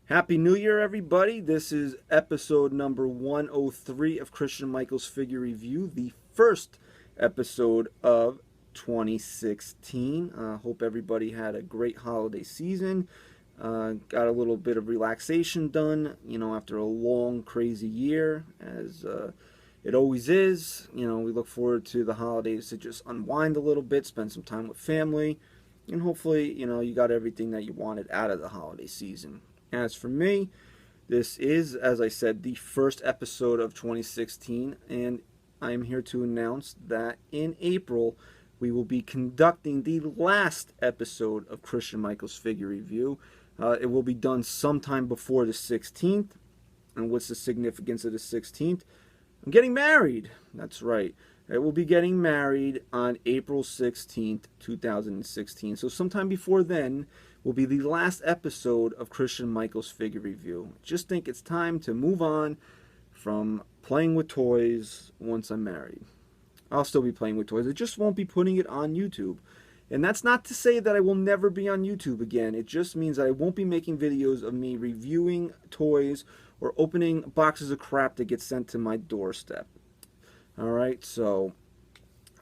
Happy New Year, everybody. This is episode number 103 of Christian Michael's Figure Review, the first episode of 2016. Hope everybody had a great holiday season. Got a little bit of relaxation done, after a long, crazy year, as it always is. We look forward to the holidays to just unwind a little bit, spend some time with family, and hopefully, you got everything that you wanted out of the holiday season. As for me, this is, as I said, the first episode of 2016, and I am here to announce that in April we will be conducting the last episode of Christian Michael's Figure Review. It will be done sometime before the 16th. And what's the significance of the 16th? I'm getting married. That's right. I will be getting married on April 16th, 2016. So sometime before then will be the last episode of Christian Michael's Figure Review. Just think it's time to move on from playing with toys once I'm married. I'll still be playing with toys. I just won't be putting it on YouTube. And that's not to say that I will never be on YouTube again. It just means that I won't be making videos of me reviewing toys or opening boxes of crap that get sent to my doorstep. Alright, so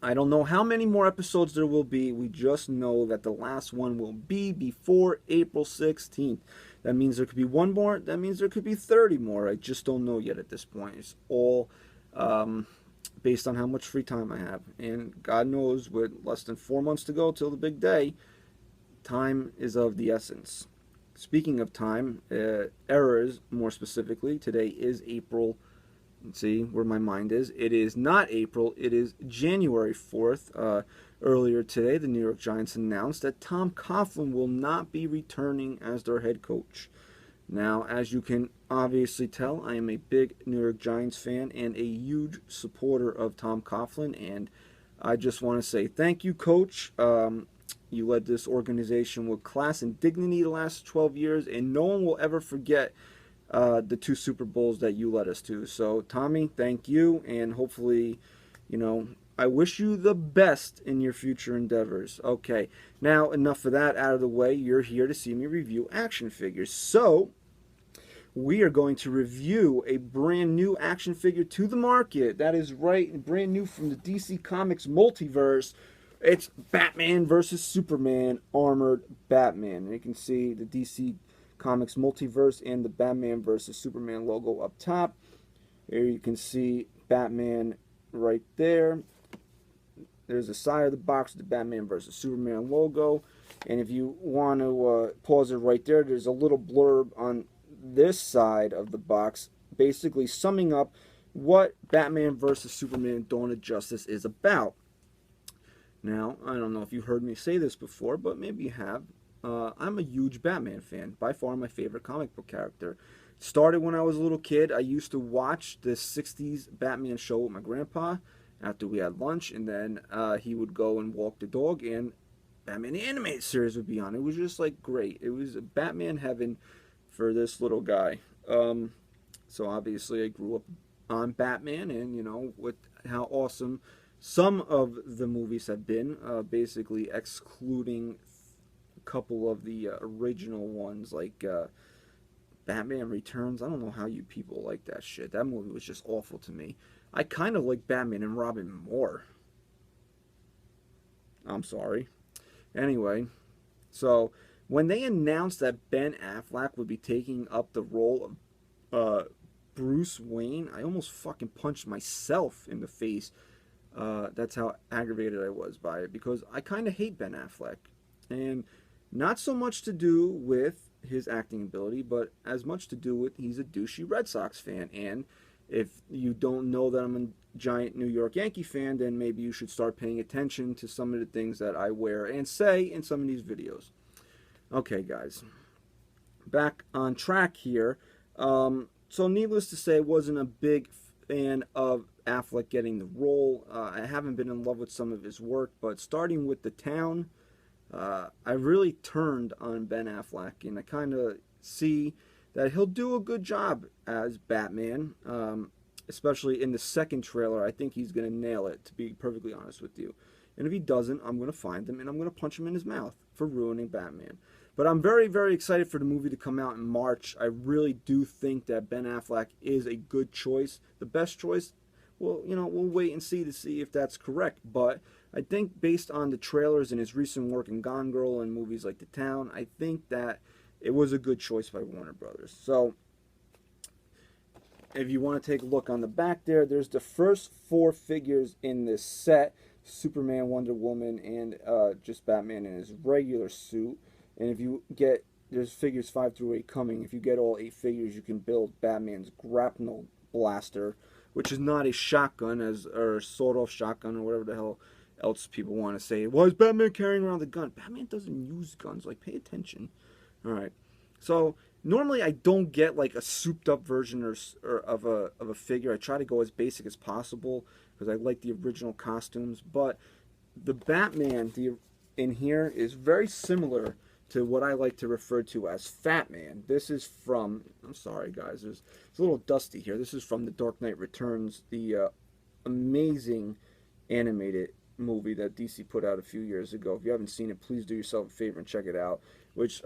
I don't know how many more episodes there will be. We just know that the last one will be before April 16th. That means there could be one more. That means there could be 30 more. I just don't know yet at this point. It's all based on how much free time I have. And God knows, with less than 4 months to go till the big day, time is of the essence. Speaking of time, errors more specifically, today is April. Let's see where my mind is. It is not April. It is January 4th. Earlier today, the New York Giants announced that Tom Coughlin will not be returning as their head coach. Now, as you can obviously tell, I am a big New York Giants fan and a huge supporter of Tom Coughlin. And I just want to say thank you, Coach. You led this organization with class and dignity the last 12 years, and no one will ever forget the 2 Super Bowls that you led us to. So, Tommy, thank you, and hopefully, I wish you the best in your future endeavors. Okay, now enough of that out of the way. You're here to see me review action figures. So, we are going to review a brand new action figure to the market. That is right, brand new from the DC Comics Multiverse. It's Batman versus Superman Armored Batman. And you can see the DC Comics Multiverse and the Batman vs. Superman logo up top. Here you can see Batman right there. There's the side of the box with the Batman vs. Superman logo. And if you want to pause it right there, there's a little blurb on this side of the box basically summing up what Batman vs. Superman Dawn of Justice is about. Now, I don't know if you heard me say this before, but maybe you have. I'm a huge Batman fan. By far my favorite comic book character. Started when I was a little kid. I used to watch the 60s Batman show with my grandpa after we had lunch, and then he would go and walk the dog, and Batman the Animated Series would be on. It was just like great. It was Batman heaven for this little guy. So obviously I grew up on Batman, and with how awesome some of the movies have been, basically excluding a couple of the original ones, like Batman Returns. I don't know how you people like that shit. That movie was just awful to me. I kind of like Batman and Robin more. I'm sorry. Anyway, so when they announced that Ben Affleck would be taking up the role of Bruce Wayne, I almost fucking punched myself in the face. That's how aggravated I was by it, because I kind of hate Ben Affleck. And not so much to do with his acting ability, but as much to do with he's a douchey Red Sox fan. And if you don't know that I'm a giant New York Yankee fan, then maybe you should start paying attention to some of the things that I wear and say in some of these videos. Okay, guys. Back on track here. So needless to say, I wasn't a big fan of Affleck getting the role. I haven't been in love with some of his work, but starting with The Town, I really turned on Ben Affleck, and I kind of see that he'll do a good job as Batman, especially in the second trailer. I think he's going to nail it, to be perfectly honest with you. And if he doesn't, I'm going to find him, and I'm going to punch him in his mouth for ruining Batman. But I'm very, very excited for the movie to come out in March. I really do think that Ben Affleck is a good choice. The best choice, well, we'll wait and see to see if that's correct. But I think based on the trailers and his recent work in Gone Girl and movies like The Town, I think that it was a good choice by Warner Brothers. So if you want to take a look on the back there, there's the first 4 figures in this set. Superman, Wonder Woman, and just Batman in his regular suit. And if you get, there's figures 5 through 8 coming. If you get all 8 figures, you can build Batman's grapnel blaster, which is not a shotgun, or sawed-off shotgun, or whatever the hell else people want to say. Why is Batman carrying around the gun? Batman doesn't use guns. Like, pay attention. All right. So normally I don't get like a souped-up version or of a figure. I try to go as basic as possible because I like the original costumes. But the Batman in here is very similar to what I like to refer to as Fat Man. This is from, I'm sorry guys, it's a little dusty here. This is from The Dark Knight Returns, the amazing animated movie that DC put out a few years ago. If you haven't seen it, please do yourself a favor and check it out, which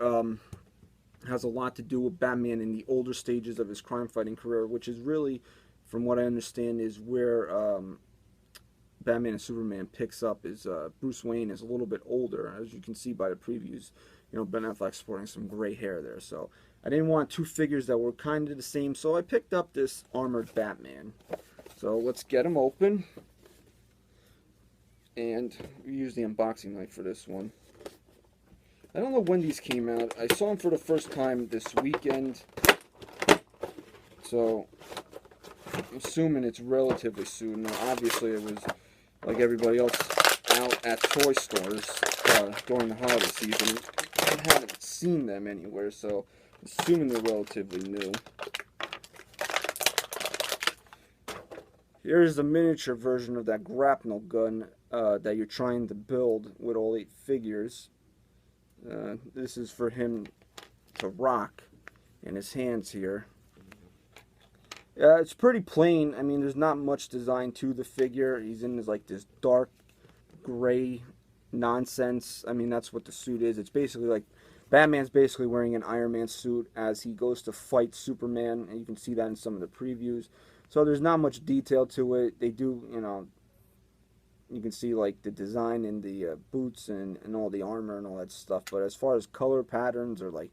has a lot to do with Batman in the older stages of his crime-fighting career, which is really, from what I understand, is where Batman and Superman picks up. Is Bruce Wayne is a little bit older, as you can see by the previews. Ben Affleck sporting some gray hair there. So I didn't want 2 figures that were kind of the same, so I picked up this armored Batman. So let's get him open. And we use the unboxing knife for this one. I don't know when these came out. I saw them for the first time this weekend. So I'm assuming it's relatively soon. Now, obviously, it was like everybody else out at toy stores during the holiday season. I haven't seen them anywhere, so I'm assuming they're relatively new. Here's the miniature version of that grapnel gun that you're trying to build with all 8 figures. This is for him to rock in his hands here. It's pretty plain. I mean, there's not much design to the figure. He's in this dark gray nonsense. I mean, that's what the suit is. It's basically like Batman's basically wearing an Iron Man suit as he goes to fight Superman, and you can see that in some of the previews. So there's not much detail to it. They do, you can see like the design in the boots and all the armor and all that stuff. But as far as color patterns or like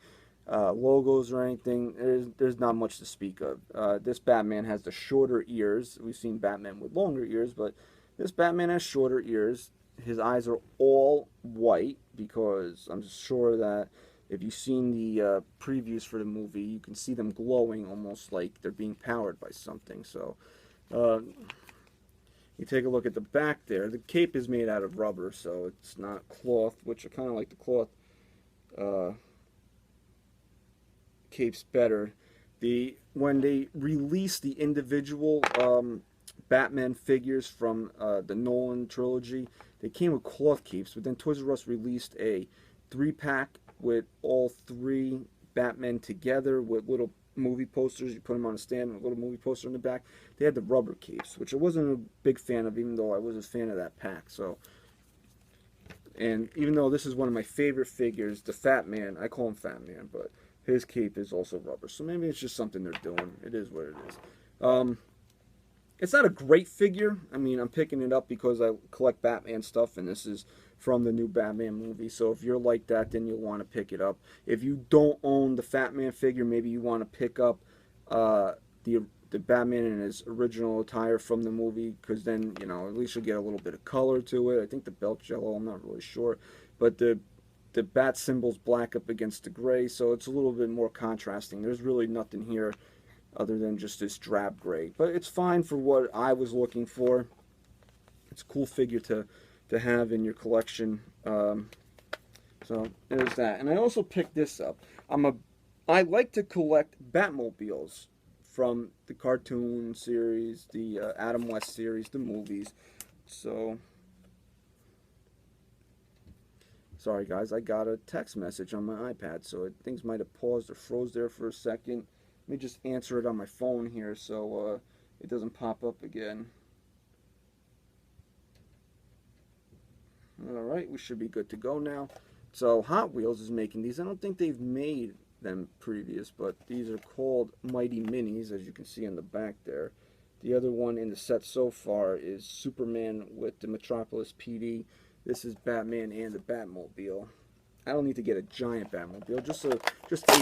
logos or anything, there's not much to speak of. This Batman has the shorter ears. We've seen Batman with longer ears, but this Batman has shorter ears. His eyes are all white because I'm sure that if you've seen the previews for the movie, you can see them glowing almost like they're being powered by something. So you take a look at the back there. The cape is made out of rubber, so it's not cloth, which I kind of like the cloth capes better. When they released the individual Batman figures from the Nolan trilogy, they came with cloth capes, but then Toys R Us released a 3-pack with all 3 Batmen together with little movie posters. You put them on a stand with a little movie poster in the back. They had the rubber capes, which I wasn't a big fan of, even though I was a fan of that pack. So, and even though this is one of my favorite figures, the Fat Man, I call him Fat Man, but his cape is also rubber. So maybe it's just something they're doing. It is what it is. It's not a great figure. I mean, I'm picking it up because I collect Batman stuff, and this is from the new Batman movie. So if you're like that, then you'll want to pick it up. If you don't own the Fat Man figure, maybe you want to pick up the Batman in his original attire from the movie, because then, at least you'll get a little bit of color to it. I think the belt's yellow. I'm not really sure. But the bat symbol's black up against the gray, so it's a little bit more contrasting. There's really nothing here other than just this drab gray. But it's fine for what I was looking for. It's a cool figure to have in your collection. So there's that. And I also picked this up. I like to collect Batmobiles from the cartoon series, the Adam West series, the movies. So, sorry guys, I got a text message on my iPad, so things might have paused or froze there for a second. Let me just answer it on my phone here so it doesn't pop up again. Alright, we should be good to go now. So Hot Wheels is making these. I don't think they've made them previous, but these are called Mighty Minis, as you can see on the back there. The other one in the set so far is Superman with the Metropolis PD. This is Batman and the Batmobile. I don't need to get a giant Batmobile, just a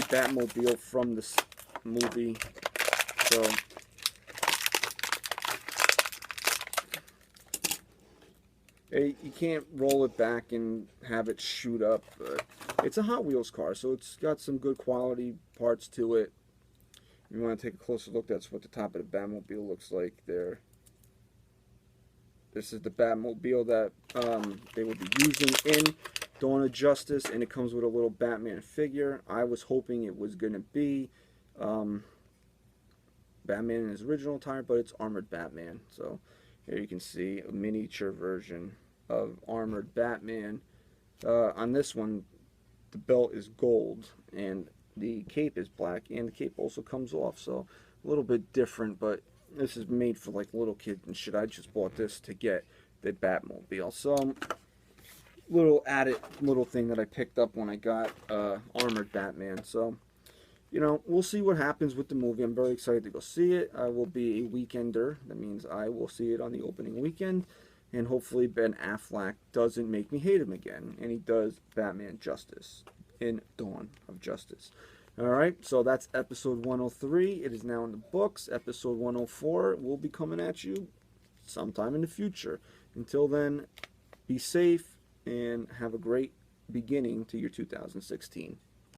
Batmobile from this movie. So you can't roll it back and have it shoot up, but it's a Hot Wheels car, so it's got some good quality parts to it. If you want to take a closer look, that's what the top of the Batmobile looks like there. This is the Batmobile that they will be using in Dawn of Justice, and it comes with a little Batman figure. I was hoping it was going to be Batman in his original attire, but it's Armored Batman. So here you can see a miniature version of Armored Batman. On this one, the belt is gold, and the cape is black, and the cape also comes off, so a little bit different, but this is made for like little kids and shit. I just bought this to get the Batmobile. So little added little thing that I picked up when I got Armored Batman. So, you know, we'll see what happens with the movie. I'm very excited to go see it. I will be a weekender. That means I will see it on the opening weekend. And hopefully Ben Affleck doesn't make me hate him again. And he does Batman justice in Dawn of Justice. Alright, so that's episode 103. It is now in the books. Episode 104 will be coming at you sometime in the future. Until then, be safe and have a great beginning to your 2016.